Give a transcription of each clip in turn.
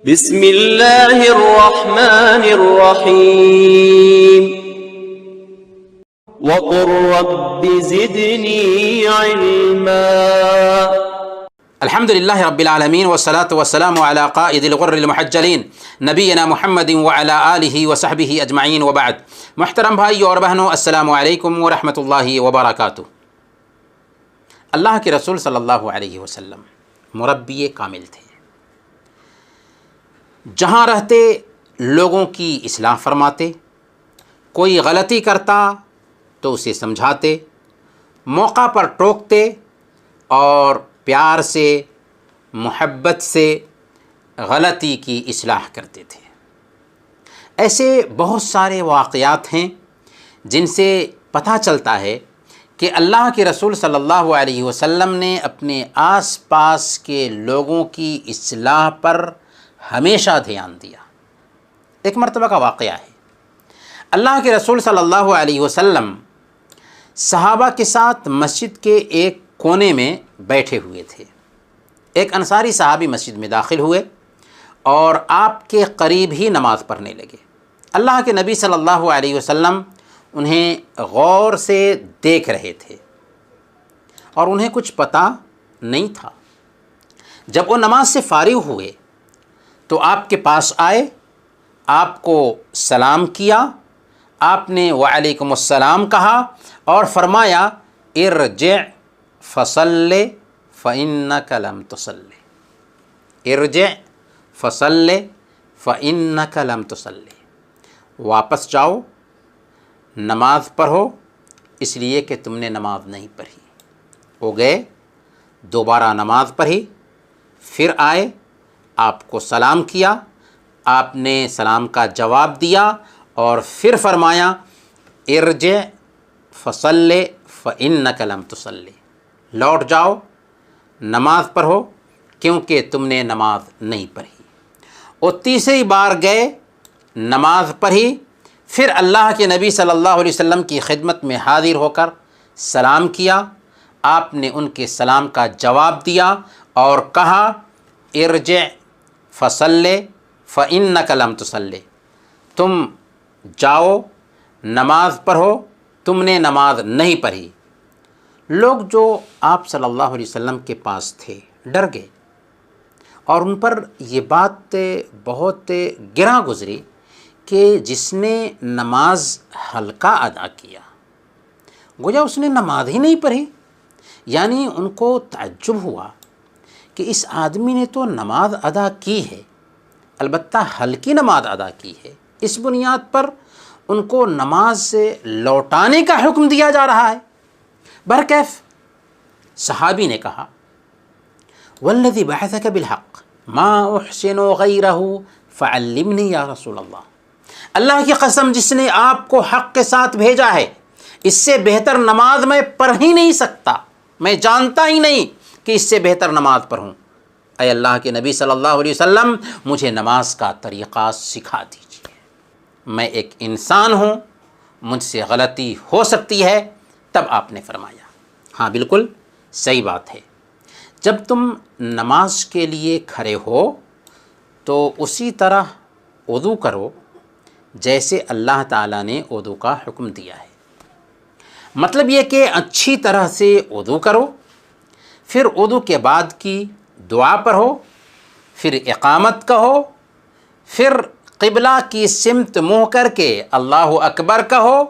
بسم اللہ الرحمن الرحیم وقل رب زدنی علما۔ الحمد للہ رب العالمین والصلاة والسلام علی قائد الغر المحجلین نبینا محمد وعلی آلہ وصحبہ اجمعین وبعد۔ محترم بھائیو اور بہنوں، السلام علیکم ورحمۃ اللہ وبرکاتہ۔ اللہ کے رسول صلی اللہ علیہ وسلم مربی کامل تھے۔ جہاں رہتے لوگوں کی اصلاح فرماتے، کوئی غلطی کرتا تو اسے سمجھاتے، موقع پر ٹوکتے اور پیار سے محبت سے غلطی کی اصلاح کرتے تھے۔ ایسے بہت سارے واقعات ہیں جن سے پتہ چلتا ہے کہ اللہ کے رسول صلی اللہ علیہ وسلم نے اپنے آس پاس کے لوگوں کی اصلاح پر ہمیشہ دھیان دیا۔ ایک مرتبہ کا واقعہ ہے، اللہ کے رسول صلی اللہ علیہ وسلم صحابہ کے ساتھ مسجد کے ایک کونے میں بیٹھے ہوئے تھے۔ ایک انصاری صحابی مسجد میں داخل ہوئے اور آپ کے قریب ہی نماز پڑھنے لگے۔ اللہ کے نبی صلی اللہ علیہ وسلم انہیں غور سے دیکھ رہے تھے اور انہیں کچھ پتہ نہیں تھا۔ جب وہ نماز سے فارغ ہوئے تو آپ کے پاس آئے، آپ کو سلام کیا، آپ نے وعلیکم السلام کہا اور فرمایا ارجع فصل فإنک لم تصل، ارجع فصل فإنک لم تصل، واپس جاؤ، نماز پڑھو اس لیے کہ تم نے نماز نہیں پڑھی۔ وہ گئے، دوبارہ نماز پڑھی، پھر آئے، آپ کو سلام کیا، آپ نے سلام کا جواب دیا اور پھر فرمایا ارجع فصل فإنک لم تصل، لوٹ جاؤ، نماز پڑھو کیونکہ تم نے نماز نہیں پڑھی۔ اور تیسری بار گئے، نماز پڑھی، پھر اللہ کے نبی صلی اللہ علیہ وسلم کی خدمت میں حاضر ہو کر سلام کیا، آپ نے ان کے سلام کا جواب دیا اور کہا ارجع فصل فإنک لم تصل، تم جاؤ نماز پڑھو، تم نے نماز نہیں پڑھی۔ لوگ جو آپ صلی اللہ علیہ وسلم کے پاس تھے ڈر گئے اور ان پر یہ بات بہت گراں گزری کہ جس نے نماز ہلکا ادا کیا گویا اس نے نماز ہی نہیں پڑھی۔ یعنی ان کو تعجب ہوا کہ اس آدمی نے تو نماز ادا کی ہے، البتہ ہلکی نماز ادا کی ہے، اس بنیاد پر ان کو نماز سے لوٹانے کا حکم دیا جا رہا ہے۔ برکیف صحابی نے کہا والذی بعثک بالحق ما احسن غیرہ فعلمنی یا رسول اللہ، اللہ کی قسم جس نے آپ کو حق کے ساتھ بھیجا ہے، اس سے بہتر نماز میں پڑھ ہی نہیں سکتا، میں جانتا ہی نہیں کہ اس سے بہتر نماز پڑھوں۔ اے اللہ کے نبی صلی اللہ علیہ وسلم مجھے نماز کا طریقہ سکھا دیجیے، میں ایک انسان ہوں، مجھ سے غلطی ہو سکتی ہے۔ تب آپ نے فرمایا ہاں بالکل صحیح بات ہے، جب تم نماز کے لیے کھڑے ہو تو اسی طرح وضو کرو جیسے اللہ تعالیٰ نے وضو کا حکم دیا ہے۔ مطلب یہ کہ اچھی طرح سے وضو کرو، پھر وضو کے بعد کی دعا پڑھو، پھر اقامت کہو، پھر قبلہ کی سمت منہ کر کے اللہ اکبر کہو۔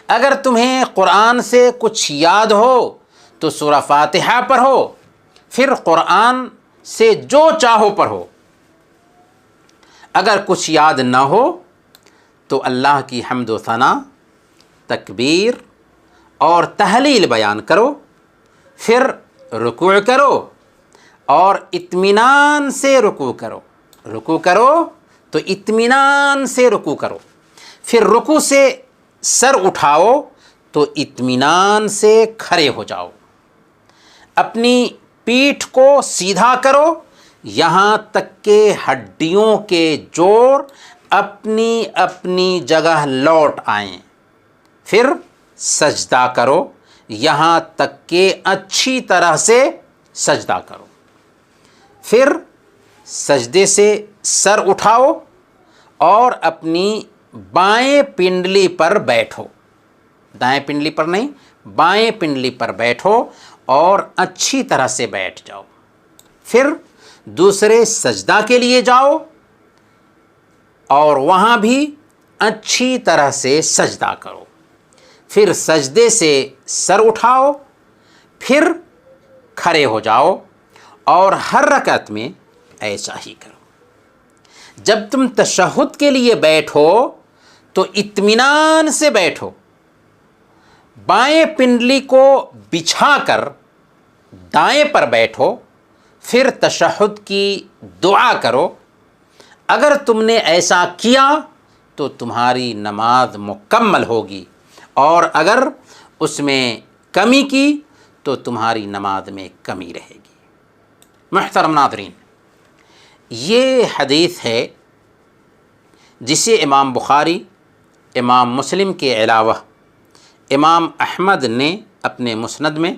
اگر تمہیں قرآن سے کچھ یاد ہو تو سورہ فاتحہ پڑھو، پھر قرآن سے جو چاہو پڑھو۔ اگر کچھ یاد نہ ہو تو اللہ کی حمد و ثنا، تکبیر اور تہلیل بیان کرو، پھر رکوع کرو اور اطمینان سے رکوع کرو، رکوع کرو تو اطمینان سے رکوع کرو، پھر رکوع سے سر اٹھاؤ تو اطمینان سے کھڑے ہو جاؤ، اپنی پیٹھ کو سیدھا کرو یہاں تک کہ ہڈیوں کے جوڑ اپنی اپنی جگہ لوٹ آئیں، پھر سجدہ کرو یہاں تک کہ اچھی طرح سے سجدہ کرو، پھر سجدے سے سر اٹھاؤ اور اپنی بائیں پنڈلی پر بیٹھو، دائیں پنڈلی پر نہیں، بائیں پنڈلی پر بیٹھو اور اچھی طرح سے بیٹھ جاؤ۔ پھر دوسرے سجدہ کے لیے جاؤ اور وہاں بھی اچھی طرح سے سجدہ کرو۔ پھر سجدے سے سر اٹھاؤ، پھر کھڑے ہو جاؤ اور ہر رکعت میں ایسا ہی کرو۔ جب تم تشہد کے لیے بیٹھو تو اطمینان سے بیٹھو، بائیں پنڈلی کو بچھا کر دائیں پر بیٹھو، پھر تشہد کی دعا کرو۔ اگر تم نے ایسا کیا تو تمہاری نماز مکمل ہوگی، اور اگر اس میں کمی کی تو تمہاری نماز میں کمی رہے گی۔ محترم ناظرین، یہ حدیث ہے جسے امام بخاری، امام مسلم کے علاوہ امام احمد نے اپنے مسند میں،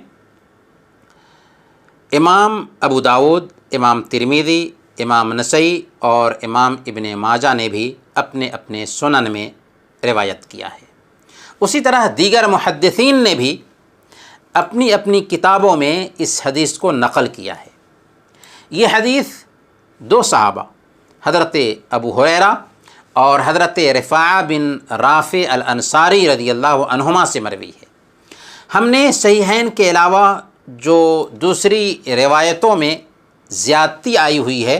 امام ابو داود، امام ترمذی، امام نسائی اور امام ابن ماجہ نے بھی اپنے اپنے سنن میں روایت کیا ہے۔ اسی طرح دیگر محدثین نے بھی اپنی اپنی کتابوں میں اس حدیث کو نقل کیا ہے۔ یہ حدیث دو صحابہ حضرت ابو ہریرہ اور حضرت رفاعہ بن رافع الانصاری رضی اللہ عنہما سے مروی ہے۔ ہم نے صحیحین کے علاوہ جو دوسری روایتوں میں زیادتی آئی ہوئی ہے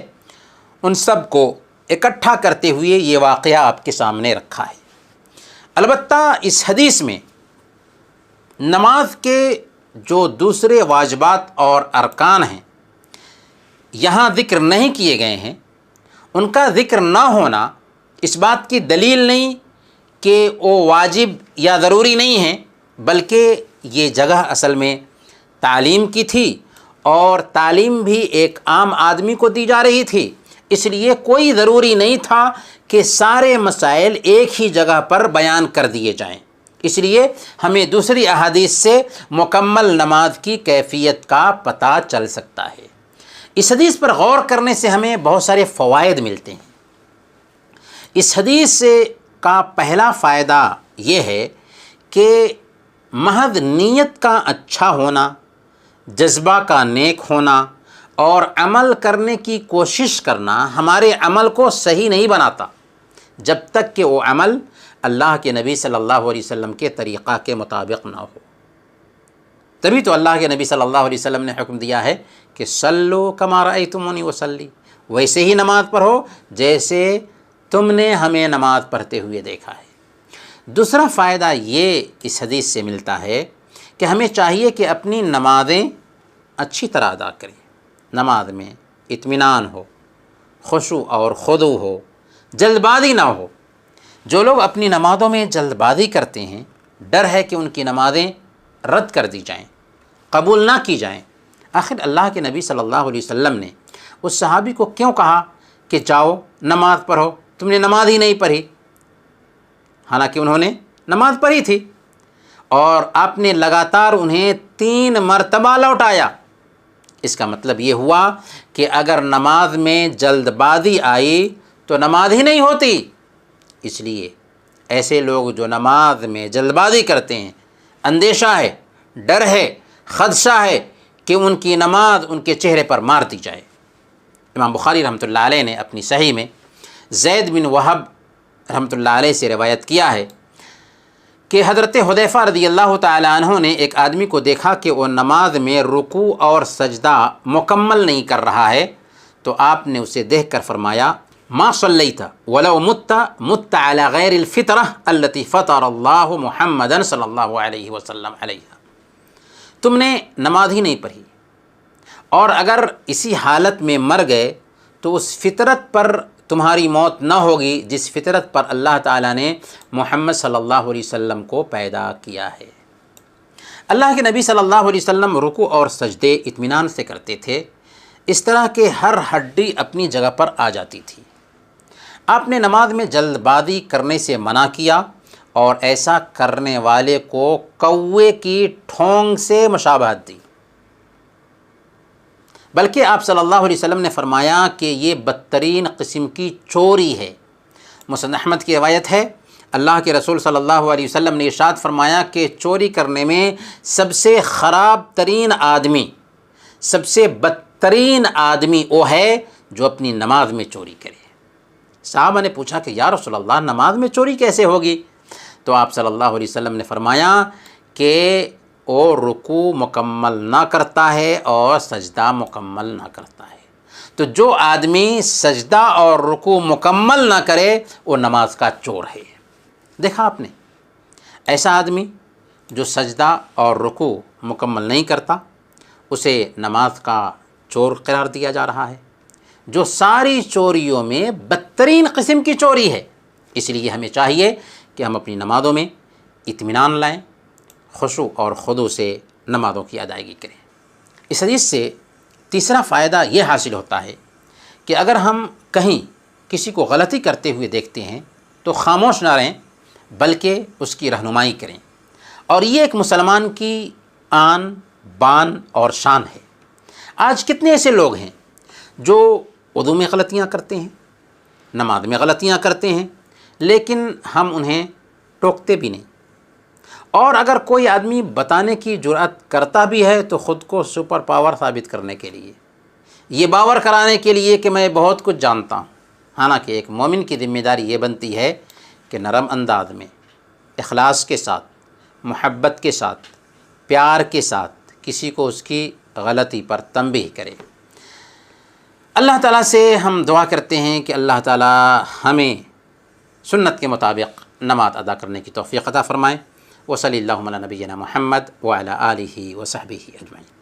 ان سب کو اکٹھا کرتے ہوئے یہ واقعہ آپ کے سامنے رکھا ہے۔ البتہ اس حدیث میں نماز کے جو دوسرے واجبات اور ارکان ہیں یہاں ذکر نہیں کیے گئے ہیں، ان کا ذکر نہ ہونا اس بات کی دلیل نہیں کہ وہ واجب یا ضروری نہیں ہیں، بلکہ یہ جگہ اصل میں تعلیم کی تھی اور تعلیم بھی ایک عام آدمی کو دی جا رہی تھی، اس لیے کوئی ضروری نہیں تھا کہ سارے مسائل ایک ہی جگہ پر بیان کر دیے جائیں۔ اس لیے ہمیں دوسری احادیث سے مکمل نماز کی کیفیت کا پتہ چل سکتا ہے۔ اس حدیث پر غور کرنے سے ہمیں بہت سارے فوائد ملتے ہیں۔ اس حدیث کا پہلا فائدہ یہ ہے کہ محض نیت کا اچھا ہونا، جذبہ کا نیک ہونا اور عمل کرنے کی کوشش کرنا ہمارے عمل کو صحیح نہیں بناتا جب تک کہ وہ عمل اللہ کے نبی صلی اللہ علیہ وسلم کے طریقہ کے مطابق نہ ہو۔ تبھی تو اللہ کے نبی صلی اللہ علیہ وسلم نے حکم دیا ہے کہ صلو کما رأیتمونی وصلی، ویسے ہی نماز پڑھو جیسے تم نے ہمیں نماز پڑھتے ہوئے دیکھا ہے۔ دوسرا فائدہ یہ اس حدیث سے ملتا ہے کہ ہمیں چاہیے کہ اپنی نمازیں اچھی طرح ادا کریں، نماز میں اطمینان ہو، خشوع اور خضوع ہو، جلد بازی نہ ہو۔ جو لوگ اپنی نمازوں میں جلد بازی کرتے ہیں، ڈر ہے کہ ان کی نمازیں رد کر دی جائیں، قبول نہ کی جائیں۔ آخر اللہ کے نبی صلی اللہ علیہ وسلم نے اس صحابی کو کیوں کہا کہ جاؤ نماز پڑھو، تم نے نماز ہی نہیں پڑھی، حالانکہ انہوں نے نماز پڑھی تھی، اور آپ نے لگاتار انہیں 3 مرتبہ لوٹایا۔ اس کا مطلب یہ ہوا کہ اگر نماز میں جلد بازی آئی تو نماز ہی نہیں ہوتی۔ اس لیے ایسے لوگ جو نماز میں جلد بازی کرتے ہیں، اندیشہ ہے، ڈر ہے، خدشہ ہے کہ ان کی نماز ان کے چہرے پر مار دی جائے۔ امام بخاری رحمۃ اللہ علیہ نے اپنی صحیح میں زید بن وہب رحمۃ اللہ علیہ سے روایت کیا ہے کہ حضرت حذیفہ رضی اللہ تعالی عنہ نے ایک آدمی کو دیکھا کہ وہ نماز میں رکوع اور سجدہ مکمل نہیں کر رہا ہے، تو آپ نے اسے دیکھ کر فرمایا ما صلیت ولو مت علی غیر الفطرہ التی فطر اللہ محمدا صلی اللہ علیہ وسلم علیہا، تم نے نماز ہی نہیں پڑھی اور اگر اسی حالت میں مر گئے تو اس فطرت پر تمہاری موت نہ ہوگی جس فطرت پر اللہ تعالیٰ نے محمد صلی اللہ علیہ وسلم کو پیدا کیا ہے۔ اللہ کے نبی صلی اللہ علیہ وسلم رکوع اور سجدے اطمینان سے کرتے تھے، اس طرح کہ ہر ہڈی اپنی جگہ پر آ جاتی تھی۔ آپ نے نماز میں جلد بازی کرنے سے منع کیا اور ایسا کرنے والے کو کوے کی ٹھونگ سے مشابہت دی۔ بلکہ آپ صلی اللہ علیہ وسلم نے فرمایا کہ یہ بدترین قسم کی چوری ہے۔ مسند احمد کی روایت ہے، اللہ کے رسول صلی اللہ علیہ وسلم نے ارشاد فرمایا کہ چوری کرنے میں سب سے خراب ترین آدمی، سب سے بدترین آدمی وہ ہے جو اپنی نماز میں چوری کرے۔ صحابہ نے پوچھا کہ یا رسول اللہ نماز میں چوری کیسے ہوگی؟ تو آپ صلی اللہ علیہ وسلم نے فرمایا کہ وہ رکوع مکمل نہ کرتا ہے اور سجدہ مکمل نہ کرتا ہے۔ تو جو آدمی سجدہ اور رکوع مکمل نہ کرے وہ نماز کا چور ہے۔ دیکھا آپ نے، ایسا آدمی جو سجدہ اور رکوع مکمل نہیں کرتا اسے نماز کا چور قرار دیا جا رہا ہے، جو ساری چوریوں میں بدترین قسم کی چوری ہے۔ اس لیے ہمیں چاہیے کہ ہم اپنی نمازوں میں اطمینان لائیں، خشوع اور خضوع سے نمازوں کی ادائیگی کریں۔ اس حدیث سے تیسرا فائدہ یہ حاصل ہوتا ہے کہ اگر ہم کہیں کسی کو غلطی کرتے ہوئے دیکھتے ہیں تو خاموش نہ رہیں بلکہ اس کی رہنمائی کریں، اور یہ ایک مسلمان کی آن بان اور شان ہے۔ آج کتنے ایسے لوگ ہیں جو وضو میں غلطیاں کرتے ہیں، نماز میں غلطیاں کرتے ہیں، لیکن ہم انہیں ٹوکتے بھی نہیں، اور اگر کوئی آدمی بتانے کی جرأت کرتا بھی ہے تو خود کو سپر پاور ثابت کرنے کے لیے، یہ باور کرانے کے لیے کہ میں بہت کچھ جانتا ہوں۔ حالانکہ ایک مومن کی ذمہ داری یہ بنتی ہے کہ نرم انداز میں، اخلاص کے ساتھ، محبت کے ساتھ، پیار کے ساتھ کسی کو اس کی غلطی پر تنبیہ کرے۔ اللہ تعالیٰ سے ہم دعا کرتے ہیں کہ اللہ تعالیٰ ہمیں سنت کے مطابق نماز ادا کرنے کی توفیق عطا فرمائے۔ وصلی اللہ علی نبینا محمد وعلی آلہ وصحبہ اجمعین۔